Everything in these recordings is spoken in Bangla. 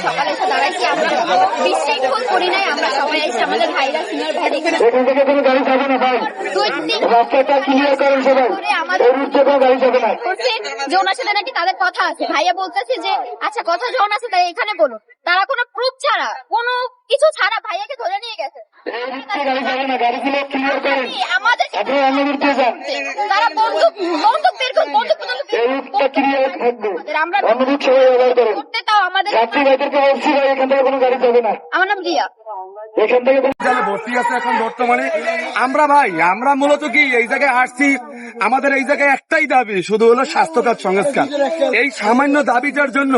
সকালে এসে দাঁড়াইছি, আমরা বিশৃঙ্খল করি নাই, আমরা সবাই এসে আমাদের ভাইরা সিনিয়র ভাই এখানে এখান থেকে কোনো গাড়ি যাবে না ভাই, রাস্তাটা ক্লিয়ার করেন সবাই, এই রুট থেকে গাড়ি যাবে না। করছে যে ওনার সাথে নাকি তাদের কথা আছে। ভাইয়া বলতেছে যে আচ্ছা কথা যখন আছে তাই এখানে বলুন। তারা কোনো প্রুফ ছাড়া, কোনো কিছু ছাড়া ভাইয়াকে ধরে নিয়ে গেছে। এই রুট থেকে গাড়ি যাবে না, গাড়িগুলো ক্লিয়ার করেন, আমাদের আপনারা অন্য রুট দিয়ে যান। তারা বন্দুক বের করে বন্দুক পর্যন্ত এই রুটটা ক্লিয়ার থাকবে, আমরা অন্য রুট সবাই ব্যবহার করেন। করতে তাও আমাদের। যাত্রী ভাইদেরকে বলছি ভাই এখান থেকে কোনো গাড়ি যাবে না, আমার নাম রিয়া। এখান থেকে ভর্তি আছে এখন বর্তমানে। আমরা মূলত কি এই জায়গায় আসছি, আমাদের এই জায়গায় একটাই দাবি, শুধু হলো স্বাস্থ্যখাত সংস্কার। এই সামান্য দাবিটার জন্য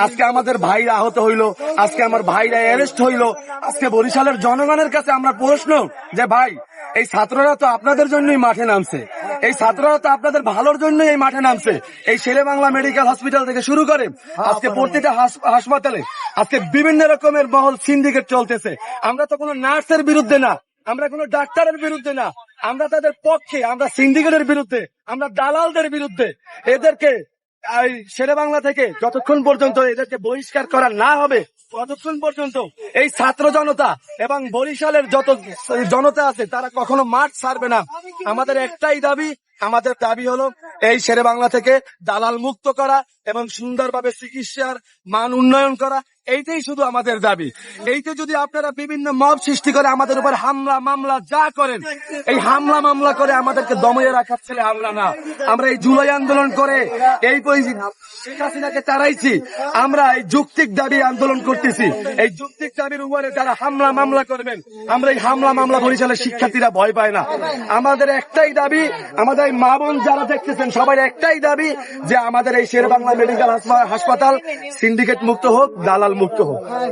আজকে আমাদের ভাইরা আহত হইলো, আজকে আমার ভাইরা অ্যারেস্ট হইলো। আজকে বরিশালের জনগণের কাছে আমরা প্রশ্ন যে ভাই, এই ছাত্ররা তো আপনাদের জন্যই মাঠে নামছে, এই ছাত্ররা তো আপনাদের ভালোর জন্যই এই মাঠে নামছে। এই শেরে বাংলা মেডিকেল হসপিটাল থেকে শুরু করে আজকে প্রতিটা হাসপাতালে আজকে বিভিন্ন রকমের মহল সিন্ডিকেট চলতেছে। আমরা তো কোনো নার্সের বিরুদ্ধে না, আমরা কোনো ডাক্তারের বিরুদ্ধে না, আমরা তাদের পক্ষে, আমরা সিন্ডিকেটের বিরুদ্ধে, আমরা দালালদের বিরুদ্ধে। এদেরকে এই শেরে বাংলা থেকে যতক্ষণ পর্যন্ত এদেরকে বহিষ্কার করা না হবে ততক্ষণ পর্যন্ত এই ছাত্র জনতা এবং বরিশালের যত জনতা আছে তারা কখনো মাঠ ছাড়বে না। আমাদের একটাই দাবি, আমাদের দাবি হলো এই শেরে বাংলা থেকে দালাল মুক্ত করা এবং সুন্দরভাবে চিকিৎসার মান উন্নয়ন করা। এইটাই শুধু আমাদের দাবি। এইতে যদি আপনারা বিভিন্ন মব সৃষ্টি করে আমাদের উপর হামলা মামলা যা করেন, এই হামলা মামলা করে আমাদেরকে দমিয়ে রাখার ছেলে আমরা না। আমরা এই জুলাই আন্দোলন করে এই শেখ হাসিনাকে তাড়াইছি, আমরা এই যৌক্তিক দাবি আন্দোলন করতেছি। এই যৌক্তিক দাবির উপরে যারা হামলা মামলা করবেন, আমরা এই হামলা মামলা বরিশালের শিক্ষার্থীরা ভয় পায় না। আমাদের একটাই দাবি, আমাদের এই মা বোন যারা দেখতেছেন সবাই একটাই দাবি যে আমাদের এই শের বাংলা মেডিকেল হাসপাতাল সিন্ডিকেট মুক্ত হোক, দালাল মুক্ত হোক।